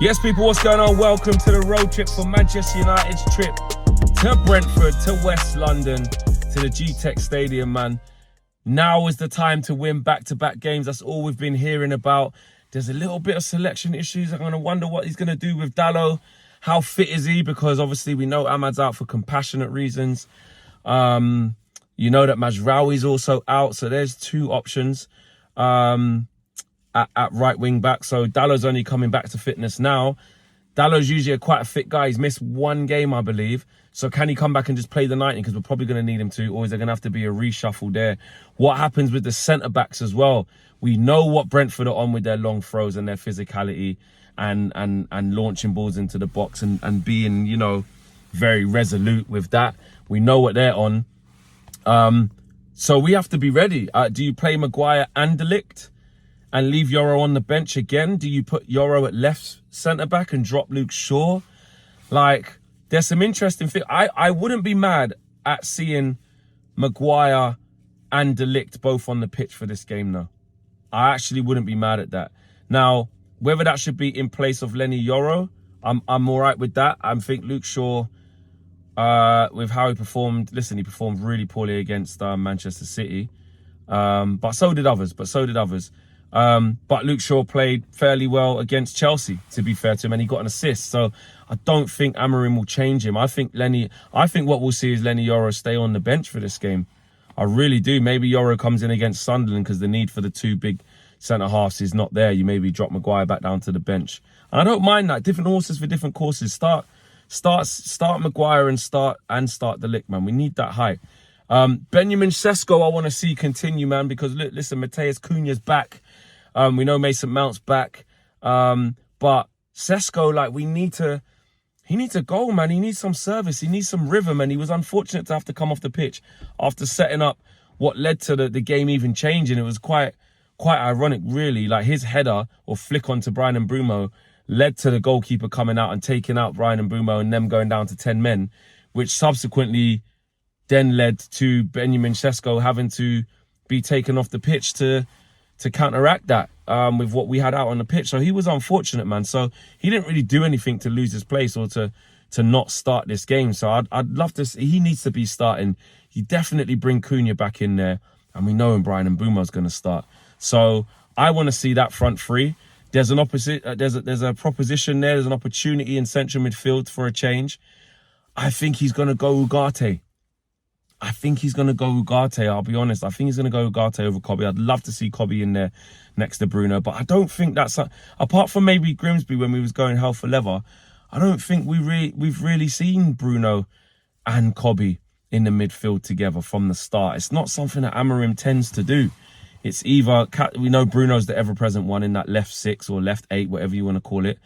Yes, people, what's going on? Welcome to the road trip for Manchester United's trip to Brentford, to West London, to the G-Tech Stadium, man. Now is the time to win back-to-back games. That's all we've been hearing about. There's a little bit of selection issues. I'm going to wonder what he's going to do with Dalot. How fit is he? Because obviously we know Ahmad's out for compassionate reasons. You know that Mazraoui's also out. So there's two options at right wing back. So Dalot's only coming back to fitness now. Dalot's usually quite a fit guy. He's missed one game, I believe. So can he come back and just play the 90? Because we're probably going to need him to. Or is there going to have to be a reshuffle there? What happens with the centre-backs as well? We know what Brentford are on with their long throws and their physicality and launching balls into the box and being, you know, very resolute with that. We know what they're on. So we have to be ready. Do you play Maguire and De Ligt and leave Yoro on the bench again? Do you put Yoro at left centre-back and drop Luke Shaw? Like, there's some interesting things. I wouldn't be mad at seeing Maguire and De Ligt both on the pitch for this game, though. I actually wouldn't be mad at that. Now, whether that should be in place of Lenny Yoro, I'm all right with that. I think Luke Shaw, with how he performed, listen, he performed really poorly against Manchester City. But so did others. But Luke Shaw played fairly well against Chelsea, to be fair to him, and he got an assist. So I don't think Amorim will change him. I think what we'll see is Lenny Yoro stay on the bench for this game. I really do. Maybe Yoro comes in against Sunderland because the need for the two big centre-halves is not there. You maybe drop Maguire back down to the bench. And I don't mind that. Different horses for different courses. Start Maguire and start De Ligt, man. We need that height. Benjamin Sesko, I want to see continue, man, because listen, Mateus Cunha's back. We know Mason Mount's back. But Sesko, like, he needs a goal, man. He needs some service. He needs some rhythm. And he was unfortunate to have to come off the pitch after setting up what led to the game even changing. It was quite ironic, really. Like, his header or flick onto Bryan Mbeumo led to the goalkeeper coming out and taking out Bryan Mbeumo and them going down to 10 men, which subsequently then led to Benjamin Sesko having to be taken off the pitch to counteract that with what we had out on the pitch. So he was unfortunate, man. So he didn't really do anything to lose his place or to not start this game. So I'd love to see, he needs to be starting. You definitely bring Cunha back in there. And we know Bryan Mbeumo's going to start. So I want to see that front three. There's an opposite. There's a proposition there. There's an opportunity in central midfield for a change. I think he's going to go Ugarte. I'll be honest. I think he's going to go Ugarte over Kobe. I'd love to see Kobe in there next to Bruno. But I don't think that's... apart from maybe Grimsby when we was going hell for leather, I don't think we've really seen Bruno and Kobe in the midfield together from the start. It's not something that Amorim tends to do. It's either... we know Bruno's the ever-present one in that left 6 or left 8, whatever you want to call it.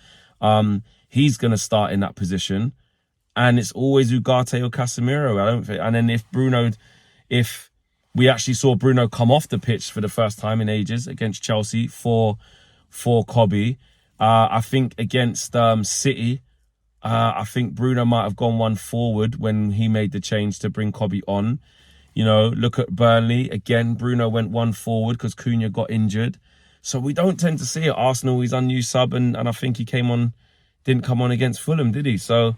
He's going to start in that position. And it's always Ugarte or Casemiro. I don't think. And then if we actually saw Bruno come off the pitch for the first time in ages against Chelsea for Kobe, I think against City, I think Bruno might have gone one forward when he made the change to bring Kobe on. You know, look at Burnley again. Bruno went one forward because Cunha got injured. So we don't tend to see it. Arsenal, he's unused sub, and I think he didn't come on against Fulham, did he? So.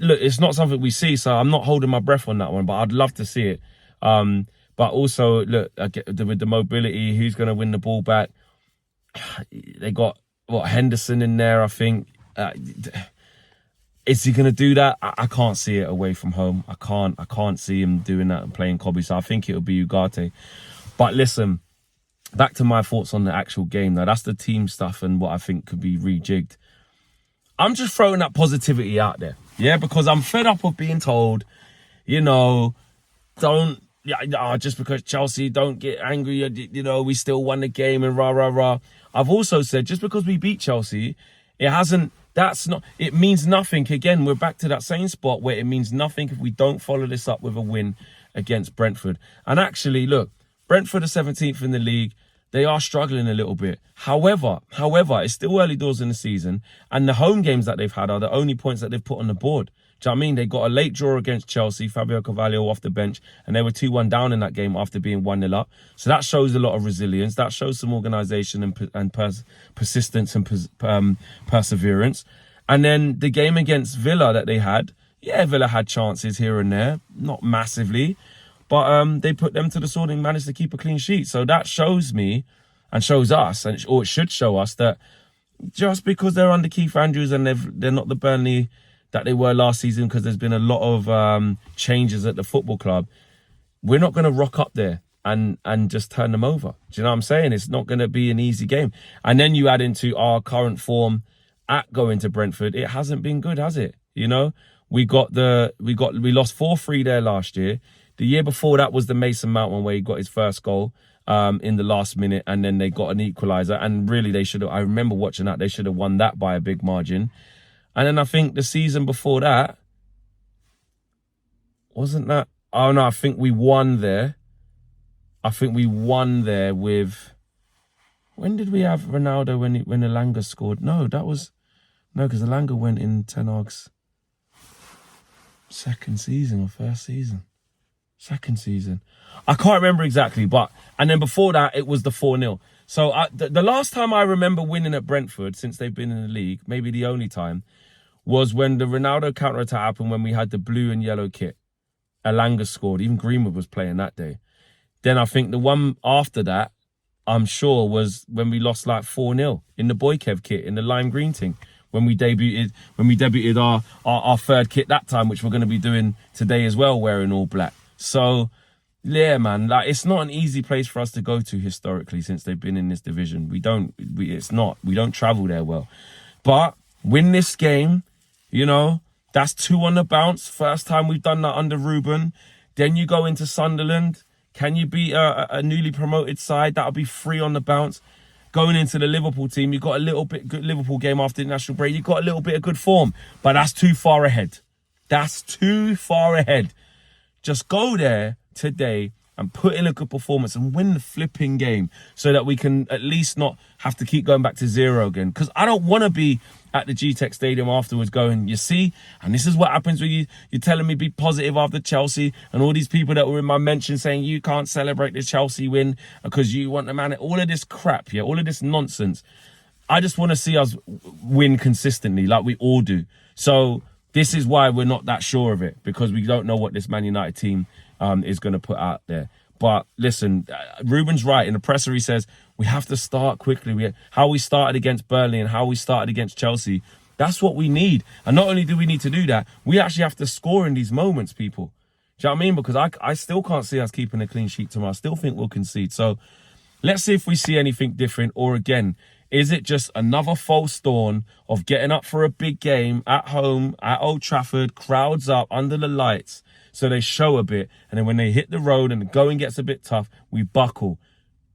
Look, it's not something we see, so I'm not holding my breath on that one, but I'd love to see it. But also, look, with the mobility, who's going to win the ball back? They got, Henderson in there, I think. Is he going to do that? I can't see it away from home. I can't see him doing that and playing Kobe, so I think it'll be Ugarte. But listen, back to my thoughts on the actual game. Now, that's the team stuff and what I think could be rejigged. I'm just throwing that positivity out there. Yeah, because I'm fed up of being told, you know, just because Chelsea, don't get angry, you know, we still won the game and rah, rah, rah. I've also said, just because we beat Chelsea, it means nothing. Again, we're back to that same spot where it means nothing if we don't follow this up with a win against Brentford. And actually, look, Brentford are 17th in the league. they are struggling a little bit. However, it's still early doors in the season, and the home games that they've had are the only points that they've put on the board. Do you know what I mean? They got a late draw against Chelsea, Fabio Carvalho off the bench, and they were 2-1 down in that game after being 1-0 up. So that shows a lot of resilience. That shows some organisation and persistence and perseverance. And then the game against Villa that they had, yeah, Villa had chances here and there, not massively. But they put them to the sword and managed to keep a clean sheet. So that shows me and shows us, or it should show us, that just because they're under Keith Andrews and they're not the Burnley that they were last season, because there's been a lot of changes at the football club, we're not going to rock up there and just turn them over. Do you know what I'm saying? It's not going to be an easy game. And then you add into our current form at going to Brentford. It hasn't been good, has it? You know, we lost 4-3 there last year. The year before that was the Mason Mount one where he got his first goal in the last minute, and then they got an equaliser. And really, they should have. I remember watching that. They should have won that by a big margin. And then I think the season before that, wasn't that? Oh no, I think we won there. I think we won there with. When did we have Ronaldo when Elanga scored? No, because Elanga went in Ten Hag's second season or first season. Second season. I can't remember exactly, and then before that, it was the 4-0. So the last time I remember winning at Brentford since they've been in the league, maybe the only time, was when the Ronaldo counter-attack happened when we had the blue and yellow kit. Elanga scored. Even Greenwood was playing that day. Then I think the one after that, I'm sure, was when we lost like 4-0 in the Boykev kit, in the lime green thing. When we debuted our third kit that time, which we're going to be doing today as well, wearing all black. So, yeah, man, like, it's not an easy place for us to go to historically since they've been in this division. We don't travel there well. But win this game, you know, that's 2 on the bounce. First time we've done that under Ruben. Then you go into Sunderland. Can you beat a newly promoted side? That'll be 3 on the bounce. Going into the Liverpool team, you got a little bit good Liverpool game after the national break. You got a little bit of good form, but that's too far ahead. That's too far ahead. Just go there today and put in a good performance and win the flipping game so that we can at least not have to keep going back to 0 again. Because I don't want to be at the G-Tech Stadium afterwards going, you see, and this is what happens when you're telling me be positive after Chelsea, and all these people that were in my mention saying you can't celebrate the Chelsea win because you want the man. All of this crap, yeah, all of this nonsense. I just want to see us win consistently like we all do. So this is why we're not that sure of it, because we don't know what this Man United team is going to put out there. But listen, Ruben's right. In the presser, he says, we have to start quickly. How we started against Burnley and how we started against Chelsea, that's what we need. And not only do we need to do that, we actually have to score in these moments, people. Do you know what I mean? Because I still can't see us keeping a clean sheet tomorrow. I still think we'll concede. So let's see if we see anything different. Or again, is it just another false dawn of getting up for a big game at home, at Old Trafford, crowds up under the lights, so they show a bit, and then when they hit the road and the going gets a bit tough, we buckle?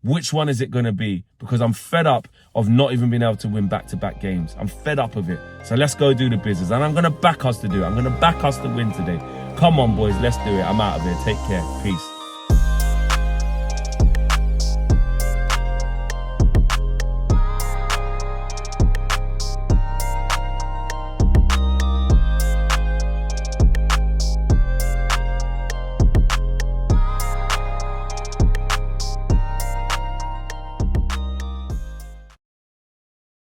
Which one is it going to be? Because I'm fed up of not even being able to win back-to-back games. I'm fed up of it. So let's go do the business. And I'm going to back us to do it. I'm going to back us to win today. Come on, boys. Let's do it. I'm out of here. Take care. Peace.